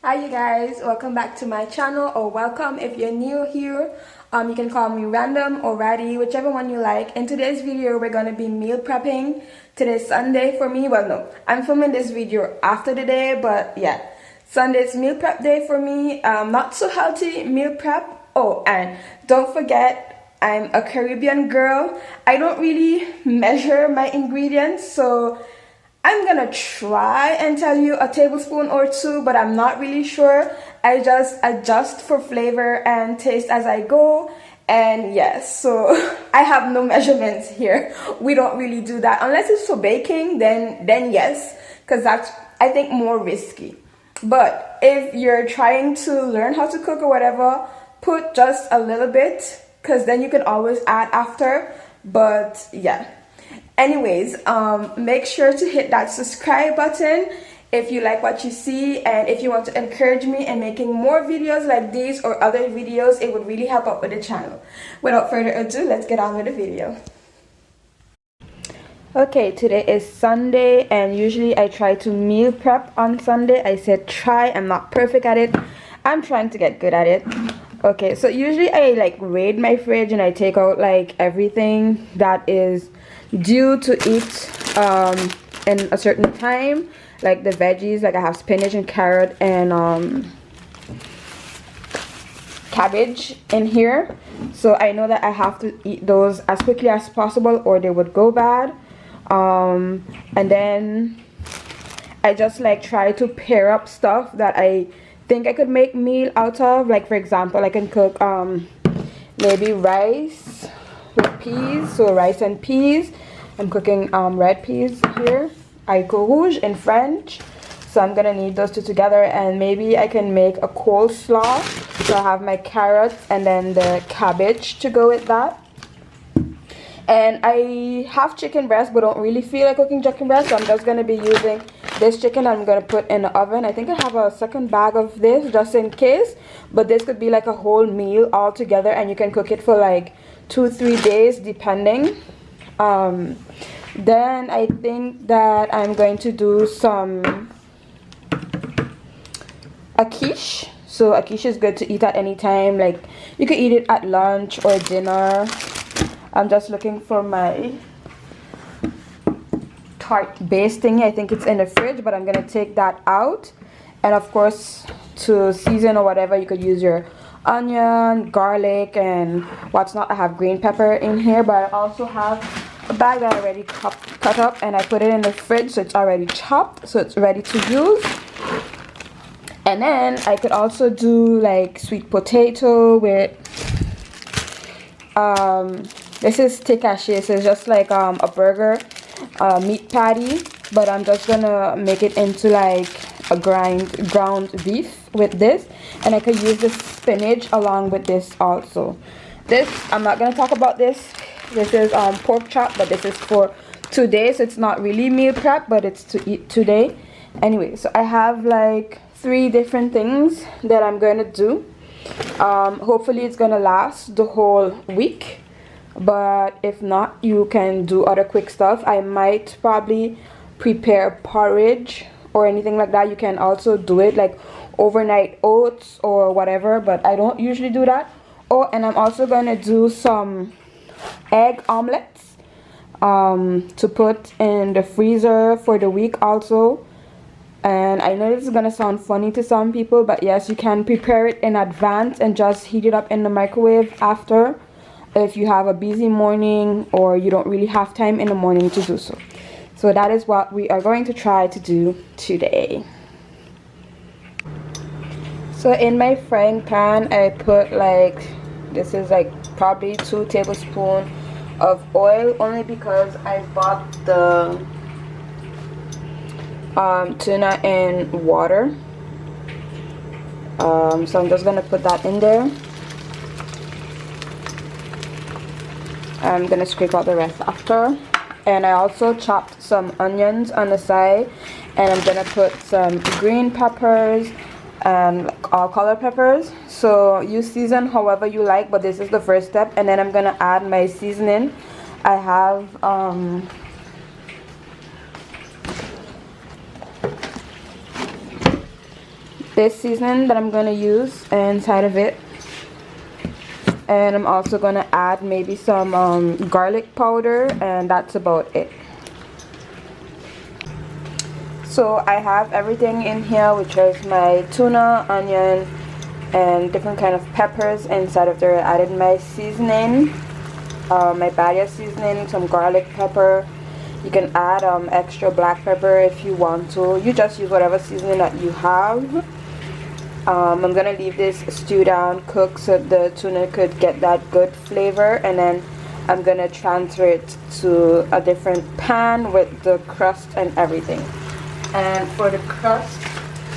Hi you guys, welcome back to my channel, or welcome if you're new here. You can call me Random or Ratty, whichever one you like. In today's video we're gonna be meal prepping. Today's Sunday for me. Well, no, I'm filming this video after the day, but yeah, Sunday's meal prep day for me. Not so healthy meal prep. Oh, and don't forget, I'm a Caribbean girl. I don't really measure my ingredients, so I'm gonna try and tell you a tablespoon or two, but I'm not really sure. I just adjust for flavor and taste as I go. And yes, so I have no measurements here. We don't really do that unless it's for baking, then yes, because that's, I think, more risky. But if you're trying to learn how to cook or whatever, put just a little bit, because then you can always add after. But yeah, anyways, make sure to hit that subscribe button if you like what you see, and if you want to encourage me in making more videos like these or other videos, it would really help out with the channel. Without further ado, let's get on with the video. Okay, today is Sunday, and usually I try to meal prep on Sunday. I said try, I'm not perfect at it. I'm trying to get good at it. Okay, so usually I like raid my fridge and I take out like everything that is due to eat in a certain time, like the veggies. Like I have spinach and carrot and cabbage in here, so I know that I have to eat those as quickly as possible or they would go bad. And then I just like try to pair up stuff that I think I could make meal out of. Like for example, I can cook maybe rice with peas, so rice and peas. I'm cooking red peas here, haricots rouge in French, so I'm gonna need those two together. And maybe I can make a coleslaw, so I have my carrots and then the cabbage to go with that. And I have chicken breast but don't really feel like cooking chicken breast, so I'm just gonna be using this chicken I'm gonna put in the oven. I think I have a second bag of this just in case, but this could be like a whole meal all together, and you can cook it for like 2-3 days depending. Then I think that I'm going to do a quiche. So a quiche is good to eat at any time. Like you could eat it at lunch or dinner. I'm just looking for my tart base thingy. I think it's in the fridge, but I'm gonna take that out. And of course, to season or whatever, you could use your onion, garlic, and what's not. I have green pepper in here, but I also have a bag that I already cut up, and I put it in the fridge, so it's already chopped, so it's ready to use. And then I could also do like sweet potato with this is steak haché, so it's just like a burger meat patty, but I'm just gonna make it into like a ground beef with this. And I could use the spinach along with this also. This, I'm not gonna talk about this. This is pork chop, but this is for today, so it's not really meal prep, but it's to eat today. Anyway, so I have like 3 different things that I'm gonna do. Hopefully it's gonna last the whole week, but if not, you can do other quick stuff. I might probably prepare porridge or anything like that. You can also do it like overnight oats or whatever, but I don't usually do that. Oh, and I'm also gonna do some egg omelets to put in the freezer for the week also. And I know this is gonna sound funny to some people, but yes, you can prepare it in advance and just heat it up in the microwave after, if you have a busy morning or you don't really have time in the morning to do so. So that is what we are going to try to do today. So in my frying pan, I put like, this is like probably 2 tablespoons of oil, only because I bought the tuna in water. So I'm just gonna put that in there. I'm gonna scrape out the rest after. And I also chopped some onions on the side, and I'm gonna put some green peppers and all color peppers. So you season however you like, but this is the first step. And then I'm gonna add my seasoning. I have this seasoning that I'm gonna use inside of it, and I'm also gonna add maybe some garlic powder, and that's about it. So I have everything in here, which is my tuna, onion, and different kind of peppers inside of there. I added my seasoning, my Badia seasoning, some garlic pepper. You can add extra black pepper if you want to. You just use whatever seasoning that you have. I'm gonna leave this stew down, cook, so the tuna could get that good flavor, and then I'm gonna transfer it to a different pan with the crust and everything. And for the crust,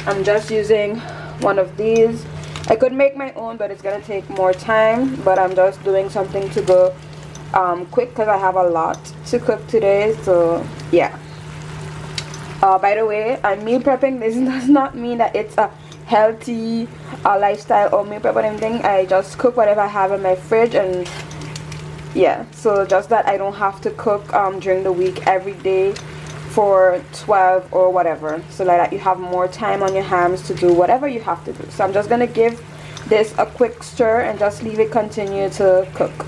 I'm just using one of these. I could make my own, but it's gonna take more time, but I'm just doing something to go quick because I have a lot to cook today. So yeah. By the way, I'm meal prepping. This does not mean that it's a healthy lifestyle or meal prep or anything. I just cook whatever I have in my fridge, and yeah, so just that I don't have to cook during the week every day for 12 or whatever, so like that you have more time on your hands to do whatever you have to do. So I'm just gonna give this a quick stir and just leave it continue to cook.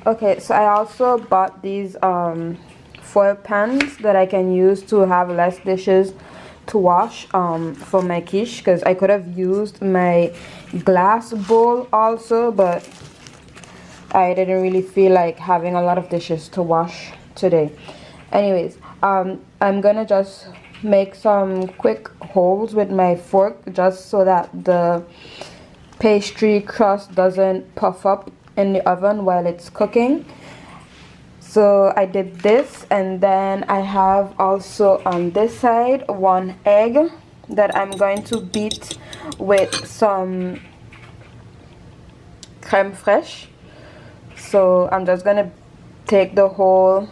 Okay, so I also bought these foil pans that I can use to have less dishes to wash for my quiche, because I could have used my glass bowl also, but I didn't really feel like having a lot of dishes to wash today. Anyways, I'm gonna just make some quick holes with my fork just so that the pastry crust doesn't puff up in the oven while it's cooking. So I did this, and then I have also on this side 1 egg that I'm going to beat with some crème fraîche. So I'm just gonna take the whole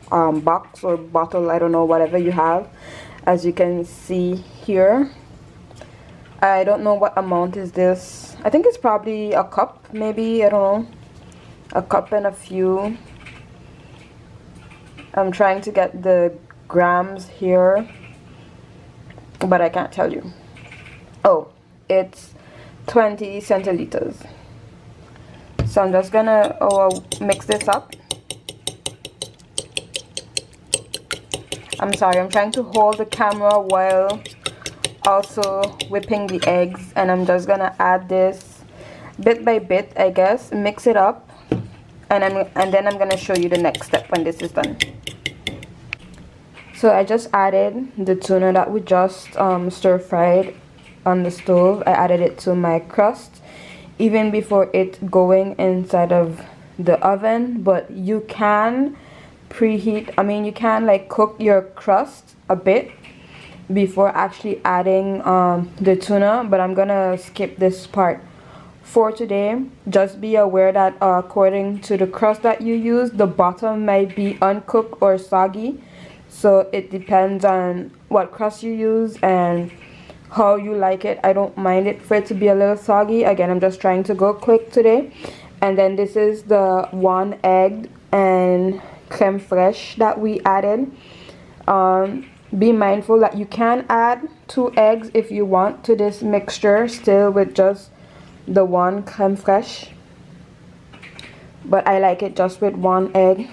box or bottle, I don't know, whatever you have, as you can see here. I don't know what amount is this. I think it's probably a cup, maybe, I don't know, a cup and a few. I'm trying to get the grams here, but I can't tell you. Oh, it's 20 centiliters. So I'm just gonna mix this up. I'm sorry, I'm trying to hold the camera while also whipping the eggs, and I'm just gonna add this bit by bit, I guess, mix it up, and then I'm gonna show you the next step when this is done. So I just added the tuna that we just stir fried on the stove. I added it to my crust even before it going inside of the oven, but you can preheat, you can like cook your crust a bit before actually adding the tuna, but I'm gonna skip this part for today. Just be aware that according to the crust that you use, the bottom might be uncooked or soggy, so it depends on what crust you use and how you like it. I don't mind it for it to be a little soggy. Again, I'm just trying to go quick today. And then this is the 1 egg and crème fraîche that we added. Be mindful that you can add 2 eggs if you want to this mixture still with just the 1 crème fraîche, but I like it just with 1 egg.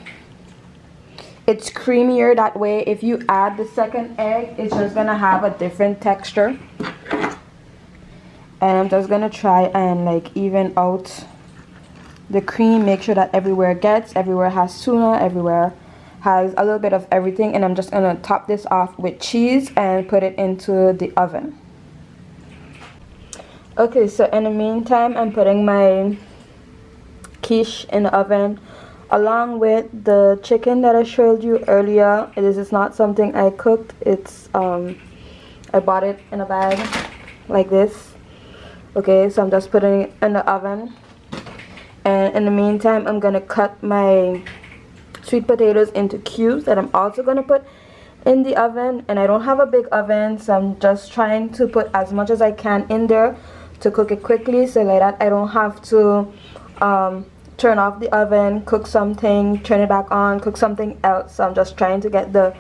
It's creamier that way. If you add the 2nd egg, it's just gonna have a different texture. And I'm just gonna try and like even out the cream, make sure that everywhere has tuna, everywhere has a little bit of everything. And I'm just gonna top this off with cheese and put it into the oven. Okay, so in the meantime, I'm putting my quiche in the oven along with the chicken that I showed you earlier. This is not something I cooked. It's I bought it in a bag like this. Okay, so I'm just putting it in the oven, and in the meantime I'm gonna cut my sweet potatoes into cubes that I'm also gonna put in the oven. And I don't have a big oven, so I'm just trying to put as much as I can in there to cook it quickly, so like that I don't have to turn off the oven, cook something, turn it back on, cook something else. So I'm just trying to get the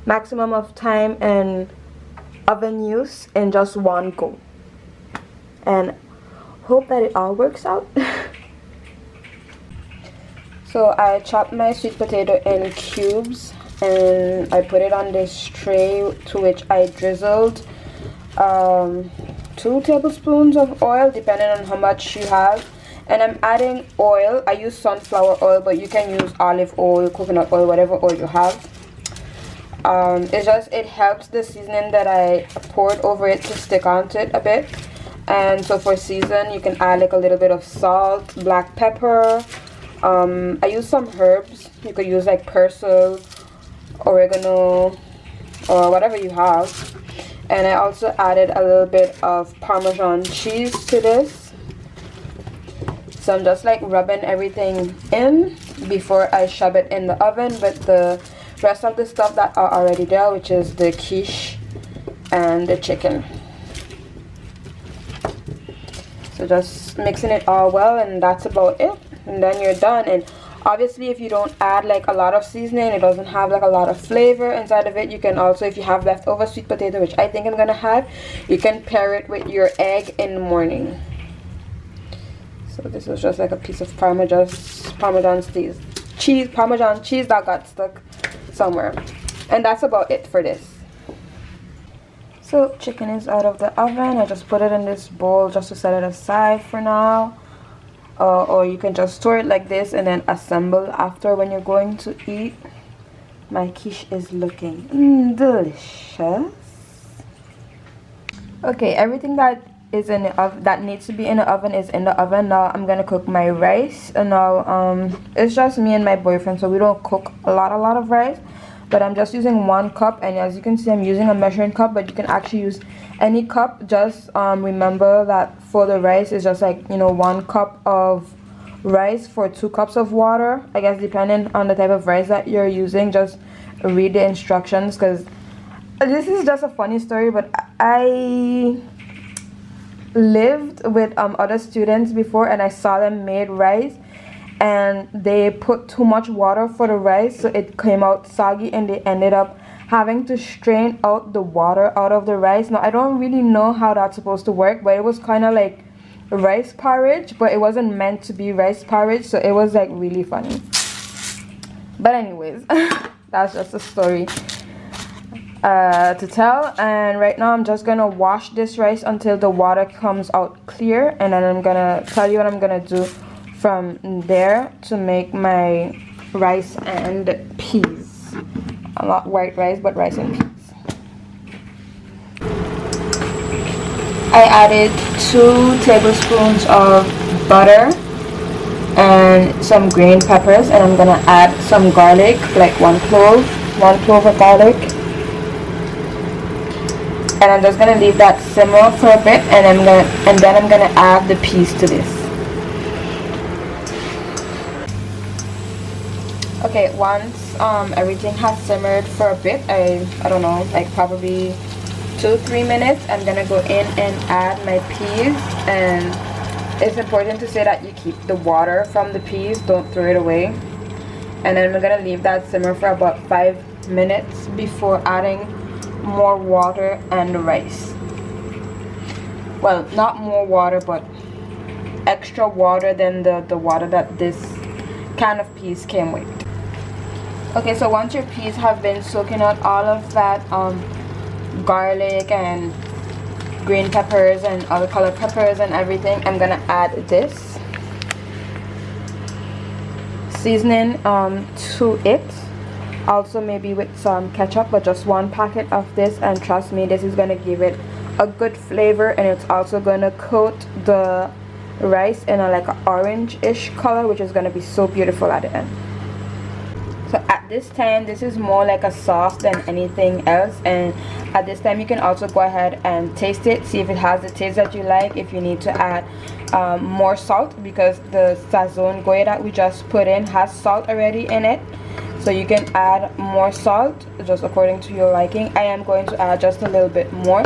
maximum of time and oven use in just one go, and hope that it all works out. So I chopped my sweet potato in cubes and I put it on this tray, to which I drizzled 2 tablespoons of oil, depending on how much you have. And I'm adding oil. I use sunflower oil, but you can use olive oil, coconut oil, whatever oil you have. It helps the seasoning that I poured over it to stick onto it a bit. And so for season, you can add like a little bit of salt, black pepper. I use some herbs. You could use like persil, oregano, or whatever you have. And I also added a little bit of Parmesan cheese to this. So I'm just like rubbing everything in before I shove it in the oven with the rest of the stuff that are already there, which is the quiche and the chicken. So just mixing it all well, and that's about it. And then you're done. And obviously, if you don't add like a lot of seasoning, it doesn't have like a lot of flavor inside of it. You can also, if you have leftover sweet potato, which I think I'm gonna have, you can pair it with your egg in the morning. So this was just like a piece of Parmesan cheese that got stuck somewhere. And that's about it for this. So chicken is out of the oven. I just put it in this bowl just to set it aside for now. Or you can just store it like this and then assemble after when you're going to eat. My quiche is looking delicious. Okay, everything that is in the oven, that needs to be in the oven, is in the oven. Now I'm gonna cook my rice. And now it's just me and my boyfriend, so we don't cook a lot of rice. But I'm just using 1 cup, and as you can see, I'm using a measuring cup, but you can actually use any cup. Just remember that for the rice, it's just like, 1 cup of rice for 2 cups of water. I guess depending on the type of rice that you're using, just read the instructions, because this is just a funny story, but I lived with other students before, and I saw them made rice, and they put too much water for the rice, so it came out soggy, and they ended up having to strain out the water out of the rice. Now I don't really know how that's supposed to work, but it was kind of like rice porridge, but it wasn't meant to be rice porridge, so it was like really funny. But anyways, that's just a story to tell. And right now I'm just gonna wash this rice until the water comes out clear, and then I'm gonna tell you what I'm gonna do from there to make my rice and peas. Not white rice, but rice and peas. I added 2 tablespoons of butter and some green peppers, and I'm gonna add some garlic, like 1 clove of garlic. And I'm just gonna leave that simmer for a bit, and then I'm gonna add the peas to this. Okay, once everything has simmered for a bit, I don't know, like probably 2-3 minutes, I'm gonna go in and add my peas. And it's important to say that you keep the water from the peas, don't throw it away. And then we're gonna leave that simmer for about 5 minutes before adding more water and the rice. Well, not more water, but extra water than the water that this can of peas came with. Okay, so once your peas have been soaking out all of that garlic and green peppers and other colored peppers and everything, I'm gonna add this seasoning to it. Also maybe with some ketchup, but just 1 packet of this, and trust me, this is gonna give it a good flavor, and it's also gonna coat the rice in a like an orange-ish color, which is gonna be so beautiful at the end. So at this time, this is more like a sauce than anything else, and at this time you can also go ahead and taste it, see if it has the taste that you like, if you need to add more salt, because the Sazon Goya that we just put in has salt already in it. So you can add more salt just according to your liking. I am going to add just a little bit more.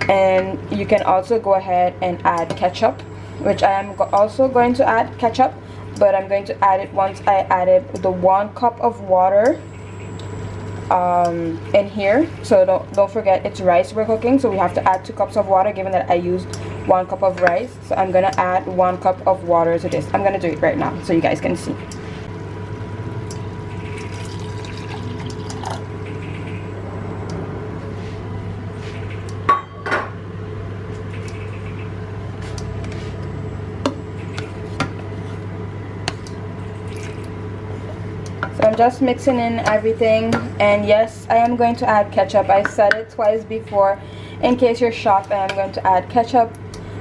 And you can also go ahead and add ketchup, which I am also going to add ketchup, but I'm going to add it once I added the 1 cup of water in here. So don't forget, it's rice we're cooking, so we have to add 2 cups of water, given that I used 1 cup of rice. So I'm gonna add 1 cup of water to this. I'm gonna do it right now so you guys can see. So I'm just mixing in everything, and yes, I am going to add ketchup. I said it twice before. In case you're shocked, I am going to add ketchup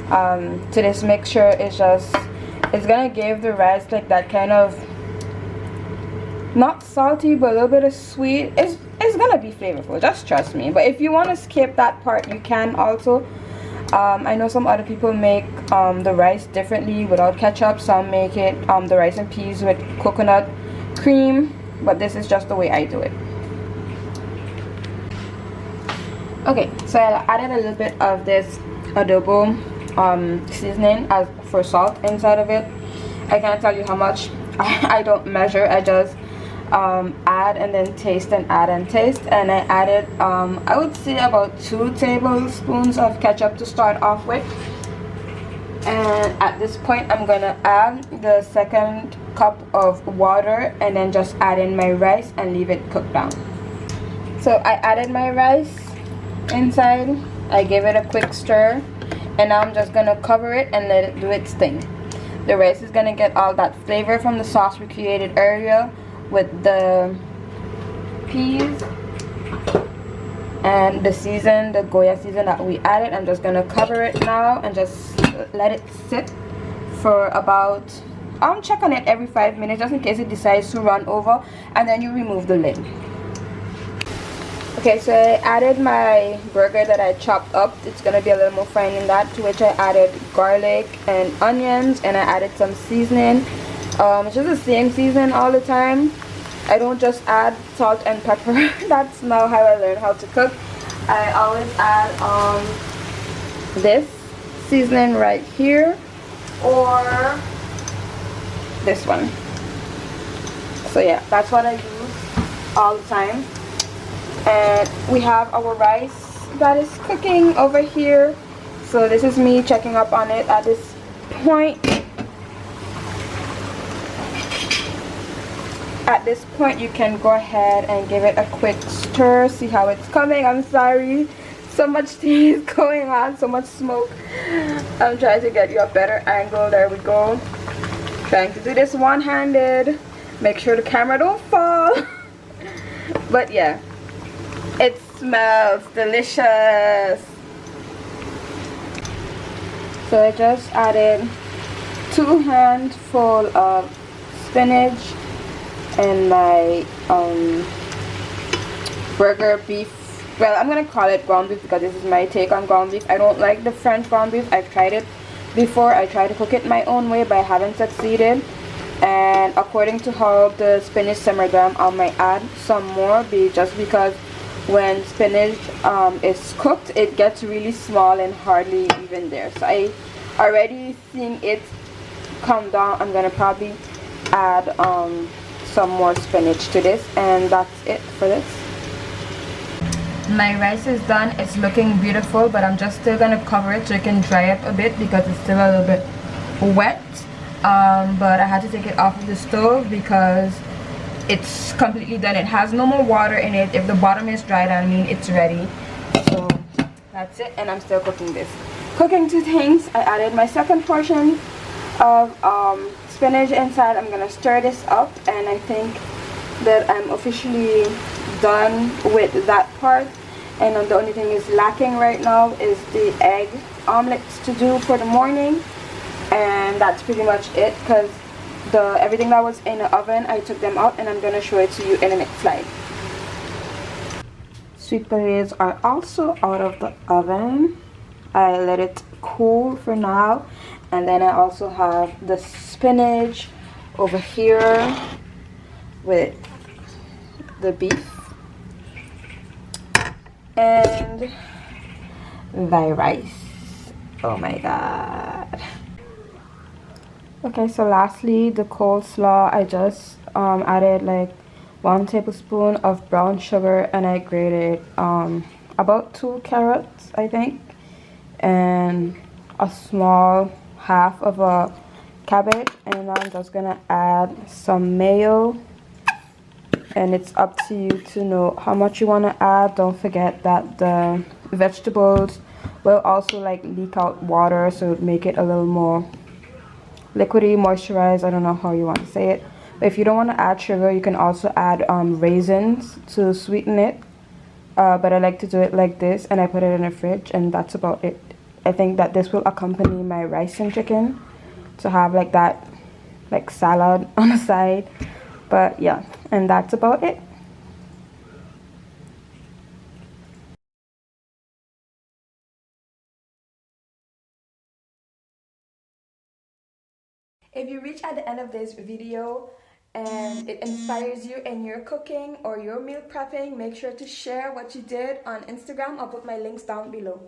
to this mixture. It's gonna give the rice like that kind of, not salty, but a little bit of sweet. It's gonna be flavorful, just trust me. But if you want to skip that part, you can also. I know some other people make the rice differently without ketchup. Some make it the rice and peas with coconut cream, but this is just the way I do it. Okay, so I added a little bit of this adobo seasoning as for salt inside of it. I can't tell you how much. I don't measure. I just add and then taste and add and taste. And I added I would say about 2 tablespoons of ketchup to start off with. And at this point, I'm gonna add the 2nd cup of water and then just add in my rice and leave it cook down. So I added my rice inside. I gave it a quick stir, and now I'm just gonna cover it and let it do its thing. The rice is gonna get all that flavor from the sauce we created earlier with the peas and the season, the Goya season that we added. I'm just gonna cover it now and just let it sit for about, check on it every 5 minutes just in case it decides to run over, and then you remove the lid. Okay, so I added my burger that I chopped up. It's gonna be a little more fine than that, to which I added garlic and onions, and I added some seasoning. It's just the same season all the time. I don't just add salt and pepper. That's now how I learned how to cook. I always add this seasoning right here, or this one. So yeah, that's what I use all the time. And we have our rice that is cooking over here. So this is me checking up on it at this point. At this point, you can go ahead and give it a quick stir. See how it's coming. I'm sorry, so much tea is going on, so much smoke. I'm trying to get you a better angle. There we go. Trying to do this one-handed. Make sure the camera don't fall. But yeah, it smells delicious. So I just added 2 handfuls of spinach and my burger beef. Well, I'm gonna call it ground beef because this is my take on ground beef. I don't like the French ground beef. I've tried it before. I tried to cook it my own way, but I haven't succeeded. And according to how the spinach simmered down, I might add some more, just because when spinach is cooked, it gets really small and hardly even there. So I already seeing it come down. I'm gonna probably add some more spinach to this, and that's it for this. My rice is done. It's looking beautiful, but I'm just still gonna cover it so it can dry up a bit because it's still a little bit wet. But I had to take it off of the stove because it's completely done. It has no more water in it. If the bottom is dry, I mean it's ready. So that's it, and I'm still cooking this. Cooking 2 things. I added my 2nd portion of spinach inside. I'm gonna stir this up, and I think that I'm officially done with that part. And the only thing is lacking right now is the egg omelets to do for the morning, and that's pretty much it, because everything that was in the oven, I took them out, and I'm gonna show it to you in the next slide. Sweet potatoes are also out of the oven. I let it cool for now, and then I also have the spinach over here with the beef and the rice. Oh my god. Okay, so lastly, the coleslaw. I just added like 1 tablespoon of brown sugar, and I grated about 2 carrots, I think, and a small half of a cabbage. And I'm just gonna add some mayo, and it's up to you to know how much you want to add. Don't forget that the vegetables will also like leak out water, so make it a little more liquidy, moisturized. I don't know how you want to say it, but if you don't want to add sugar, you can also add raisins to sweeten it, but I like to do it like this, and I put it in the fridge, and that's about it. I think that this will accompany my rice and chicken, to have like that like salad on the side. But yeah, and that's about it. If you reach at the end of this video and it inspires you in your cooking or your meal prepping, make sure to share what you did on Instagram. I'll put my links down below.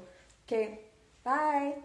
Okay, bye.